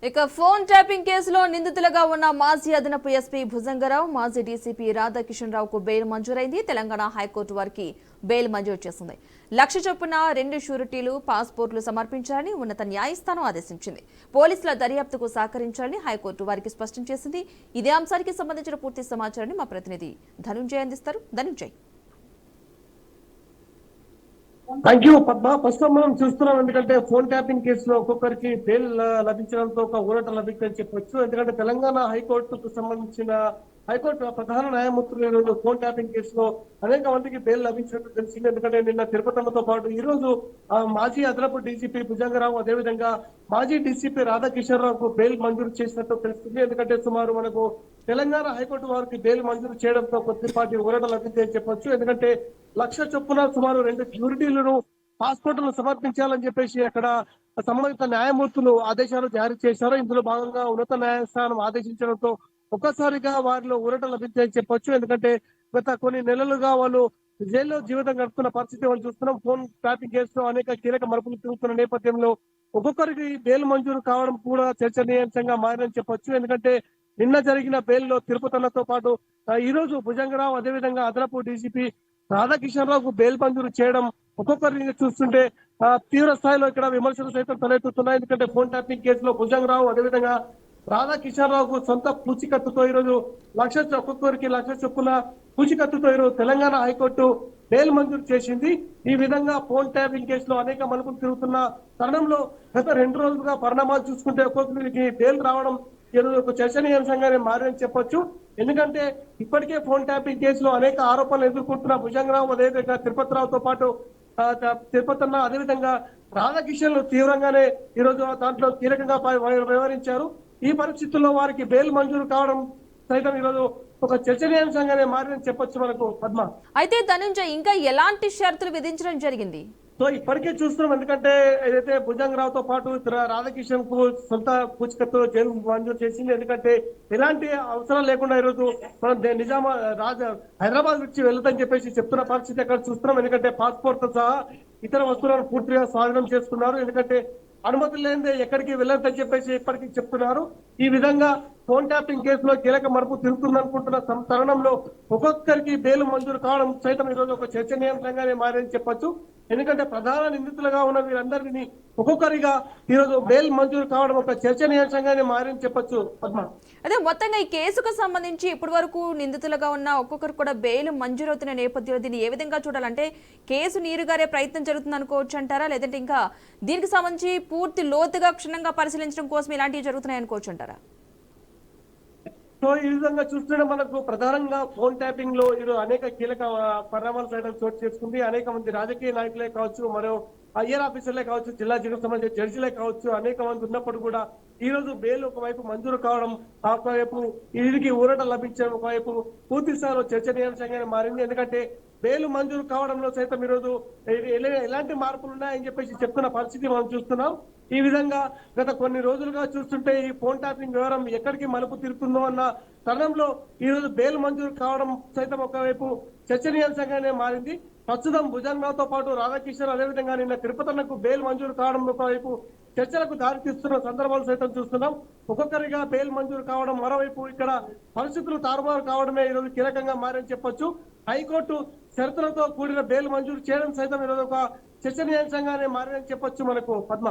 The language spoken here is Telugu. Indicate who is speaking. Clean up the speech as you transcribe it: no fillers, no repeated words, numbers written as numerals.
Speaker 1: ఇక ఫోన్ ట్యాపింగ్ కేసులో నిందితులుగా ఉన్న మాజీ అదనపు ఎస్పీ భుజంగరావు, మాజీ డీసీపీ రాధాకిషన్ రావుకు బెయిల్ మంజూరైంది. తెలంగాణ హైకోర్టు వారికి బెయిల్ మంజూరు చేసింది. 1,00,000 చొప్పున 2 షూరిటీలు, పాస్పోర్టులు సమర్పించాలని ఉన్నత న్యాయస్థానం ఆదేశించింది. పోలీసుల దర్యాప్తుకు సహకరించాలని హైకోర్టు వారికి స్పష్టం చేసింది. ఇదే అంశానికి సంబంధించిన పూర్తి సమాచారాన్ని మా ప్రతినిధి ధనుంజయ్ అందిస్తారు. ధనుంజయ్.
Speaker 2: Thank you Padma. ప్రస్తుతం మనం చూస్తున్నాం, ఎందుకంటే ఫోన్ ట్యాపింగ్ కేసులో ఒక్కొక్కరికి బెయిల్ లభించడంతో ఒక ఊరట లభిందని చెప్పొచ్చు. ఎందుకంటే తెలంగాణ హైకోర్టుకు సంబంధించిన హైకోర్టు ప్రధాన న్యాయమూర్తులు ఈరోజు ఫోన్ ట్యాపింగ్ కేసులో అనేక మందికి బెయిల్ లభించినట్టు తెలిసింది. ఎందుకంటే నిన్న తిరుపతమ్మతో పాటు ఈ రోజు మాజీ అదనపు డీజీపీ భుజంగరావు, అదేవిధంగా మాజీ డీసీపీ రాధాకిషన్ రావుకు బెయిల్ మంజూరు చేసినట్టు తెలుస్తుంది. ఎందుకంటే సుమారు మనకు తెలంగాణ హైకోర్టు వారికి బెయిల్ మంజూరు చేయడంతో కొద్దిపాటి ఊరట లభిందని చెప్పొచ్చు. ఎందుకంటే 1,00,000 చొప్పున సుమారు 2 ష్యూరిటీలను, పాస్పోర్టులను సమర్పించాలని చెప్పేసి అక్కడ సంబంధిత న్యాయమూర్తులు ఆదేశాలు జారీ చేశారు. ఇందులో భాగంగా ఉన్నత న్యాయస్థానం ఆదేశించడంతో ఒక్కసారిగా వారిలో ఊరట లభించాయని చెప్పొచ్చు. ఎందుకంటే గత కొన్ని నెలలుగా వాళ్ళు జైల్లో జీవితం గడుపుతున్న పరిస్థితి మనం చూస్తున్నాం. ఫోన్ ట్యాపింగ్ కేసులో అనేక కీలక మలుపులు తిరుగుతున్న నేపథ్యంలో ఒక్కొక్కరికి బెయిల్ మంజూరు కావడం కూడా చర్చనీయాంశంగా మారని చెప్పొచ్చు. ఎందుకంటే నిన్న జరిగిన బెయిల్లో తిరుపతన్నతో పాటు ఈ రోజు భుజంగరావు, అదేవిధంగా అదనపు డీజీపీ రాధాకిషన్ రావుకు బెయిల్ మంజూరు చేయడం ఒక్కొక్కరిని చూస్తుంటే తీవ్ర స్థాయిలో ఇక్కడ విమర్శలు సైతం తలెత్తుతున్నాయి. ఎందుకంటే ఫోన్ ట్యాపింగ్ కేసులో భుజంగరావు, అదేవిధంగా రాధాకిషన్ రావుకు సొంత పూచికత్తుతో ఈరోజు ఒక్కొక్కరికి 1,00,000 చొప్పున పూచికత్తుతో ఈరోజు తెలంగాణ హైకోర్టు బెయిల్ మంజూరు చేసింది. ఈ విధంగా ఫోన్ ట్యాపింగ్ కేసులో అనేక మలుపులు తిరుగుతున్న తరుణంలో గత 2 రోజులుగా పరిణామాలు చూసుకుంటే ఒక్కొక్కరికి బెయిల్ రావడం ఈరోజు ఒక చర్చనీయాంశంగానే మారని చెప్పొచ్చు. ఎందుకంటే ఇప్పటికే ఫోన్ ట్యాపింగ్ కేసులో అనేక ఆరోపణలు ఎదుర్కొంటున్న భుజంగరావు, అదేవిధంగా తిరుపతిరావుతో పాటు తిరుపతన్న, అదేవిధంగా రాధాకిషన్ తీవ్రంగానే ఈరోజు దాంట్లో కీలకంగా వ్యవహరించారు. ఈ పరిస్థితుల్లో వారికి బెయిల్ మంజూరు కావడం సైతం ఈరోజు ఒక చర్చనీయాంశంగానే మారని చెప్పొచ్చు మనకు పద్మ.
Speaker 1: అయితే ధనుంజయ్, ఇంకా ఎలాంటి షరతులు విధించడం జరిగింది?
Speaker 2: సో ఇప్పటికే చూస్తున్నాం, ఎందుకంటే ఏదైతే భుజంగరావుతో పాటు రాధాకిషన్ కు సొంత పూచికత్తు జైలు మంజూరు చేసింది. ఎందుకంటే ఎలాంటి అవసరం లేకుండా ఈరోజు మనం హైదరాబాద్ నుంచి వెళ్తామని చెప్పేసి చెప్తున్న పరిస్థితి అక్కడ చూస్తున్నాం. ఎందుకంటే పాస్పోర్ట్ సహా ఇతర వస్తువులను పూర్తిగా స్వాధీనం చేసుకున్నారు. ఎందుకంటే అనుమతులు లేనిదే ఎక్కడికి వెళ్ళొద్దని చెప్పేసి ఇప్పటికీ చెప్తున్నారు. ఈ విధంగా ఫోన్ ట్యాపింగ్ కేసులో కీలక మరుపు తిరుగుతుందనుకుంటున్న తరుణంలో ఒక్కొక్కరికి బెయిల్ మంజూరు కావడం సైతం ఈరోజు ఒక చర్చనీయాంశంగానే మారని చెప్పొచ్చు. ఎందుకంటే ప్రధాన నిందితులుగా ఉన్న వీరందరినీ ఒక్కొక్కరిగా ఈరోజు బెయిల్ మంజూరు కావడం ఒక చర్చనీయాంశంగానే మారని చెప్పొచ్చు పద్మ.
Speaker 1: అదే మొత్తంగా ఈ కేసుకు సంబంధించి ఇప్పటి వరకు నిందితులుగా ఉన్న ఒక్కొక్కరు కూడా బెయిల్ మంజూరవుతున్న నేపథ్యంలో దీన్ని ఏ విధంగా చూడాలంటే కేసు నీరుగారే ప్రయత్నం జరుగుతుంది అనుకోవచ్చు అంటారా, లేదంటే ఇంకా దీనికి సంబంధించి పూర్తి లోతుగా క్షుణ్ణంగా పరిశీలించడం కోసం ఇలాంటివి జరుగుతున్నాయి అనుకోవచ్చు అంటారా?
Speaker 2: సో ఈ విధంగా చూస్తుంటే మనకు ప్రధానంగా ఫోన్ ట్యాపింగ్ లో ఈరోజు అనేక కీలక పరిణామాలు సైతం చోటు చేసుకుంది. అనేక మంది రాజకీయ నాయకులే కావచ్చు, మరో ఐఆర్ ఆఫీసర్లే కావచ్చు, జిల్లా జిల్లాకు సంబంధించిన జడ్జిలే కావచ్చు, అనేక మంది ఉన్నప్పుడు కూడా ఈ రోజు బెయిల్ ఒకవైపు మంజూరు కావడం, ఒకవైపు వీరికి ఊరట లభించడం, ఒకవైపు పూర్తి స్థాయిలో చర్చనీయాంశంగానే మారింది. ఎందుకంటే బెయిల్ మంజూరు కావడంలో సైతం ఈరోజు ఎలాంటి మార్పులు ఉన్నాయని చెప్పేసి చెప్తున్న పరిస్థితి మనం చూస్తున్నాం. ఈ విధంగా గత కొన్ని రోజులుగా చూస్తుంటే ఈ ఫోన్ ట్యాపింగ్ వ్యవహారం ఎక్కడికి మలుపు తిరుగుతుందో అన్న తరుణంలో ఈ రోజు బెయిల్ మంజూరు కావడం సైతం ఒకవైపు చర్చనీయాంశంగానే మారింది. ప్రస్తుతం భుజంగరావుతో పాటు రాధాకిషన్, అదేవిధంగా నిన్న తిరుపతన్నకు బెయిల్ మంజూరు కావడం ఒకవైపు చర్చలకు దారితీస్తున్న సందర్భాలు సైతం చూస్తున్నాం. ఒక్కొక్కరిగా బెయిల్ మంజూరు కావడం, మరోవైపు ఇక్కడ పరిస్థితులు తారుమారు కావడమే ఈరోజు కీలకంగా మారని చెప్పొచ్చు. హైకోర్టు షరతులతో కూడిన బెయిల్ మంజూరు చేయడం సైతం ఈరోజు ఒక చర్చనీయాంశంగానే మారని చెప్పొచ్చు మనకు పద్మ.